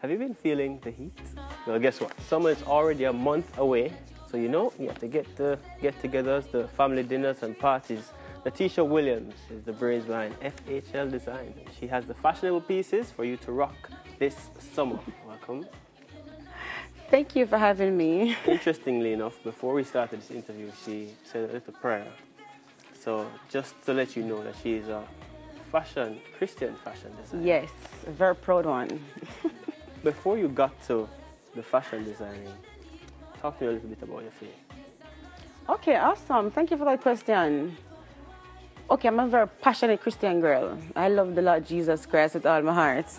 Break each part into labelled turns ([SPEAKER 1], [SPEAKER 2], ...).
[SPEAKER 1] Have you been feeling the heat? Well, guess what? Summer is already a month away. So you know, you have to get the get-togethers, the family dinners and parties. Letitia Williams is the brains behind FHL Designs. She has the fashionable pieces for you to rock this summer. Welcome.
[SPEAKER 2] Thank you for having me.
[SPEAKER 1] Interestingly enough, before we started this interview, she said a little prayer. So just to let you know that she is a Christian fashion designer.
[SPEAKER 2] Yes, a very proud one.
[SPEAKER 1] Before you got to the fashion designing, talk to me a little bit about your faith.
[SPEAKER 2] Okay, awesome. Thank you for that question. Okay, I'm a very passionate Christian girl. I love the Lord Jesus Christ with all my heart.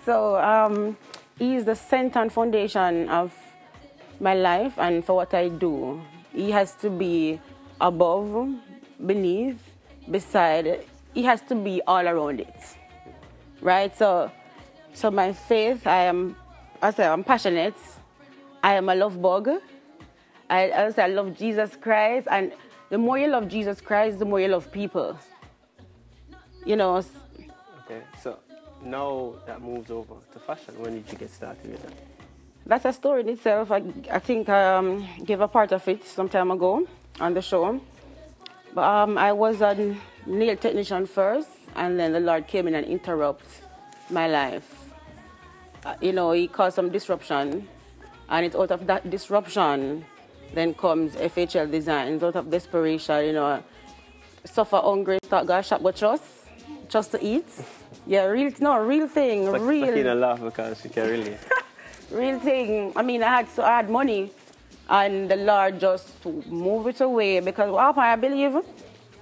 [SPEAKER 2] So He is the center and foundation of my life and for what I do. He has to be above, beneath, beside. He has to be all around it, right? So my faith, I'm passionate. I am a love bug. I love Jesus Christ, and the more you love Jesus Christ, the more you love people. You know.
[SPEAKER 1] Okay, so now that moves over to fashion. When did you get started with that?
[SPEAKER 2] That's a story in itself. I think I gave a part of it some time ago on the show. But I was a nail technician first, and then the Lord came in and interrupted my life. You know, He caused some disruption, and it's out of that disruption then comes FHL Designs, out of desperation, you know, suffer hungry, start go shop, but just to eat. Yeah, real thing,
[SPEAKER 1] it's like,
[SPEAKER 2] real.
[SPEAKER 1] Like in a laugh because you can really.
[SPEAKER 2] Real thing. I mean, I had money, and the Lord just moved it away because I believe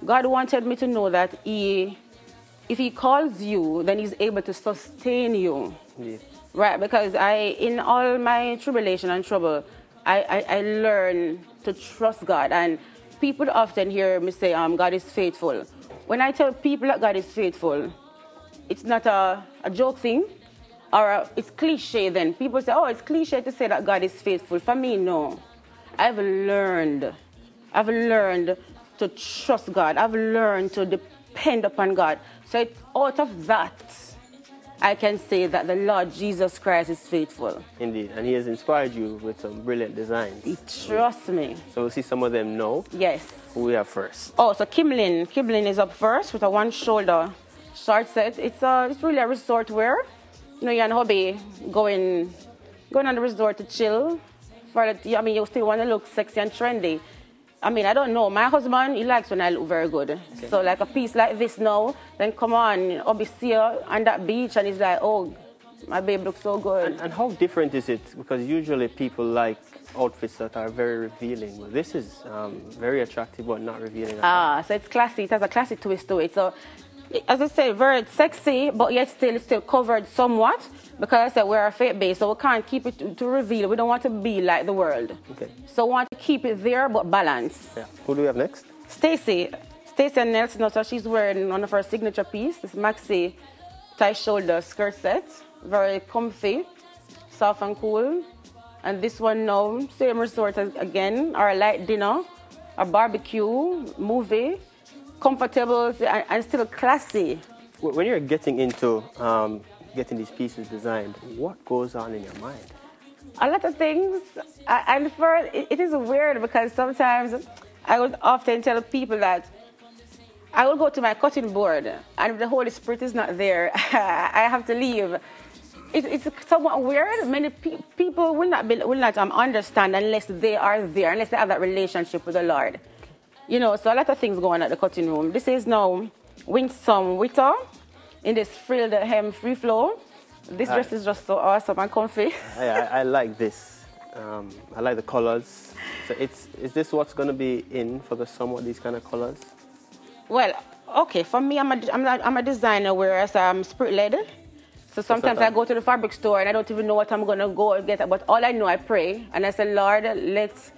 [SPEAKER 2] God wanted me to know that if He calls you, then He's able to sustain you.
[SPEAKER 1] Yeah.
[SPEAKER 2] Right, because in all my tribulation and trouble, I learned to trust God. And people often hear me say, God is faithful. When I tell people that God is faithful, it's not a joke thing, or it's cliche then. People say, it's cliche to say that God is faithful. For me, no. I've learned to trust God. I've learned to depend upon God. So it's out of that I can say that the Lord Jesus Christ is faithful.
[SPEAKER 1] Indeed, and He has inspired you with some brilliant designs.
[SPEAKER 2] He trusts me.
[SPEAKER 1] So we'll see some of them now.
[SPEAKER 2] Yes.
[SPEAKER 1] Who we have first?
[SPEAKER 2] Oh, so Kimlin is up first with a one-shoulder short set. It's really a resort wear. You know, you're an hobby going on the resort to chill. You still want to look sexy and trendy. I mean, I don't know. My husband, he likes when I look very good. Okay. So like a piece like this now, then come on, I'll be see you on that beach, and he's like, oh, my babe looks so good.
[SPEAKER 1] And how different is it? Because usually people like outfits that are very revealing. Well, this is very attractive but not revealing.
[SPEAKER 2] So it's classy. It has a classy twist to it. So, as I said, very sexy, but yet still covered somewhat. Because I said we're a faith-based, so we can't keep it to reveal. We don't want to be like the world. Okay. So we want to keep it there, but balance.
[SPEAKER 1] Yeah. Who do we have next?
[SPEAKER 2] Stacey and Nelson, so she's wearing one of her signature piece, this maxi tie shoulder skirt set. Very comfy, soft and cool. And this one now, same resort as again, our light dinner, our barbecue, movie, comfortable and still classy.
[SPEAKER 1] When you're getting into getting these pieces designed, what goes on in your mind?
[SPEAKER 2] A lot of things. And first, it is weird because sometimes I would often tell people that I will go to my cutting board, and if the Holy Spirit is not there, I have to leave. It's somewhat weird. Many people will not understand unless they are there, unless they have that relationship with the Lord. You know, so a lot of things go on at the cutting room. This is now Winsome Witter in this frilled hem free flow. This dress is just so awesome and comfy.
[SPEAKER 1] I like this. I like the colors. So is this what's going to be in for the summer, these kind of colors? Well,
[SPEAKER 2] okay, for me, I'm a designer, whereas I'm spirit-led. So sometimes I go to the fabric store and I don't even know what I'm going to go and get. But all I know, I pray. And I say, Lord, let's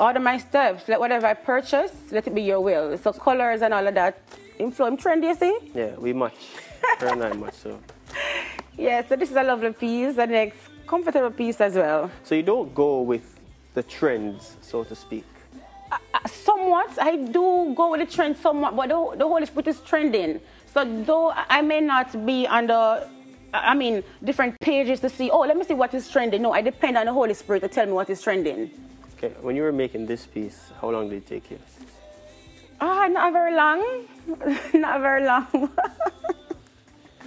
[SPEAKER 2] order my steps. Let whatever I purchase, let it be your will. So colors and all of that. I'm trendy, you see?
[SPEAKER 1] Yeah, we match. Very nice match, so.
[SPEAKER 2] Yeah, so this is a lovely piece. The next comfortable piece as well.
[SPEAKER 1] So you don't go with the trends, so to speak?
[SPEAKER 2] Somewhat. I do go with the trend somewhat, but the Holy Spirit is trending. So though I may not be on the I mean, different pages to see, oh, let me see what is trending. No, I depend on the Holy Spirit to tell me what is trending.
[SPEAKER 1] Okay, when you were making this piece, how long did it take you?
[SPEAKER 2] Not very long. Not very long.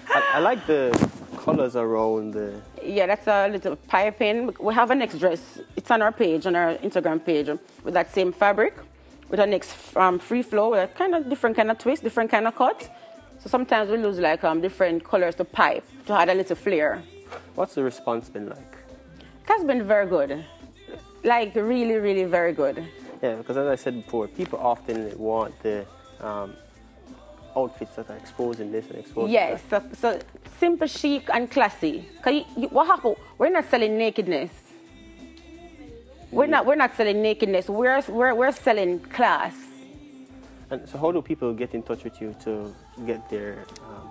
[SPEAKER 1] I like the colors around the...
[SPEAKER 2] Yeah, that's a little piping. We have a next dress. It's on our page, on our Instagram page, with that same fabric, with our next free flow, with a kind of different kind of twist, different kind of cut. So sometimes we lose like different colors to pipe to add a little flair.
[SPEAKER 1] What's the response been like?
[SPEAKER 2] It has been very good. Like really, really very good.
[SPEAKER 1] Yeah, because as I said before, people often want the outfits that are exposing this and exposing
[SPEAKER 2] yes,
[SPEAKER 1] that.
[SPEAKER 2] Yes, so simple, chic, and classy. What happened? We're not selling nakedness. We're not selling nakedness. We're selling class.
[SPEAKER 1] And so how do people get in touch with you to get their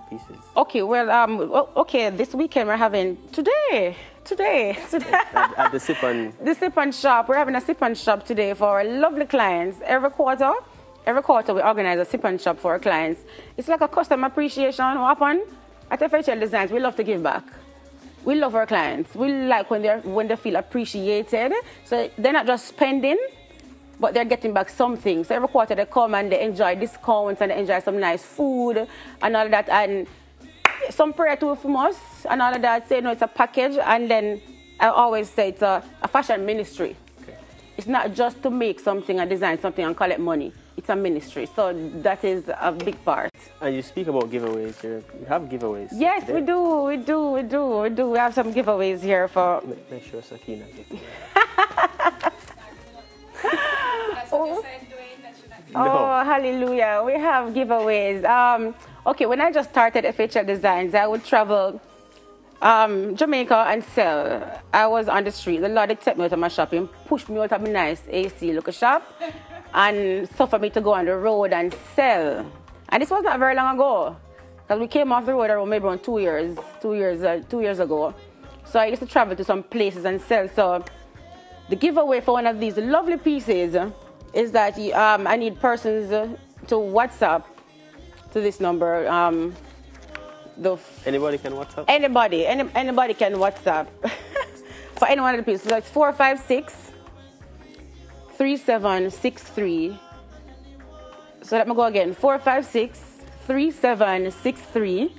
[SPEAKER 1] pieces?
[SPEAKER 2] Okay, well, okay, this weekend we're having, today.
[SPEAKER 1] At the Sip and...
[SPEAKER 2] The Sip and Shop. We're having a Sip and Shop today for our lovely clients. Every quarter we organize a Sip and Shop for our clients. It's like a customer appreciation. What happened? At FHL Designs, we love to give back. We love our clients. We like when they feel appreciated. So they're not just spending, but they're getting back something. So every quarter they come and they enjoy discounts and they enjoy some nice food and all of that. And some prayer too from us and all of that. Say, no, it's a package. And then I always say it's a fashion ministry. Okay. It's not just to make something and design something and collect money. It's a ministry. So that is a big part. And
[SPEAKER 1] you speak about giveaways here. You have giveaways.
[SPEAKER 2] Yes, today. We do. We have some giveaways here for...
[SPEAKER 1] Make sure Sakina gets it.
[SPEAKER 2] Oh, hallelujah. We have giveaways. Okay, when I just started FHL Designs, I would travel Jamaica and sell. I was on the street. The Lord would take me out of my shop and push me out of my nice AC local shop and suffer me to go on the road and sell. And this was not very long ago, because we came off the road around maybe around 2 years ago. So I used to travel to some places and sell. So the giveaway for one of these lovely pieces is that I need persons to WhatsApp to this number.
[SPEAKER 1] Anybody can WhatsApp?
[SPEAKER 2] Anybody can WhatsApp for any one of the pieces. So it's 456-3763. So let me go again. 456-3763.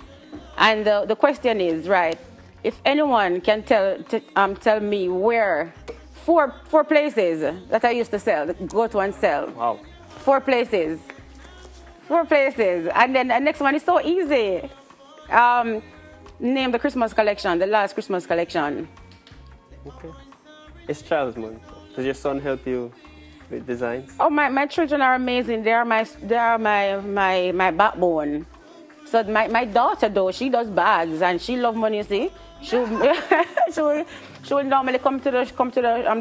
[SPEAKER 2] And the question is, right, if anyone can tell me where four places that I used to sell, go to and sell.
[SPEAKER 1] Wow.
[SPEAKER 2] 4 places. 4 places. And then the next one is so easy. Name the Christmas collection, the last Christmas collection.
[SPEAKER 1] Okay. It's Child's Month. Does your son help you with designs?
[SPEAKER 2] Oh, my children are amazing. They are my backbone. So my daughter though, she does bags and she loves money, you see. She will normally come to the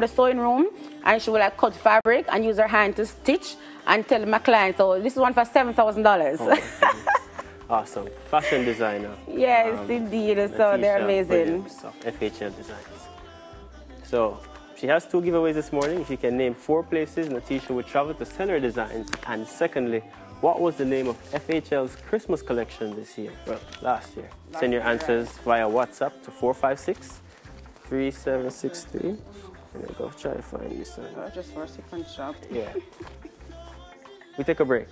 [SPEAKER 2] sewing room and she will like cut fabric and use her hand to stitch and tell my clients, oh, this is one for $7,000.
[SPEAKER 1] Oh, awesome. Fashion designer.
[SPEAKER 2] Yes, indeed. So they're amazing.
[SPEAKER 1] FHL Designs. So she has 2 giveaways this morning. If you can name 4 places Natisha would travel to sell her designs. And secondly, what was the name of FHL's Christmas collection this year? Well, last year. Send your answers via WhatsApp to 456-3763. And then go try to find this one.
[SPEAKER 2] Just for a second shop.
[SPEAKER 1] Yeah. We take a break.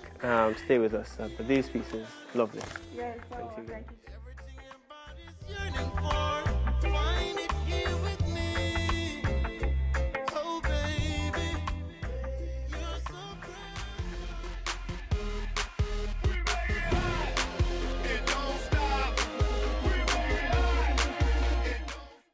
[SPEAKER 1] Stay with us. But these pieces, lovely.
[SPEAKER 2] Yes, thank you.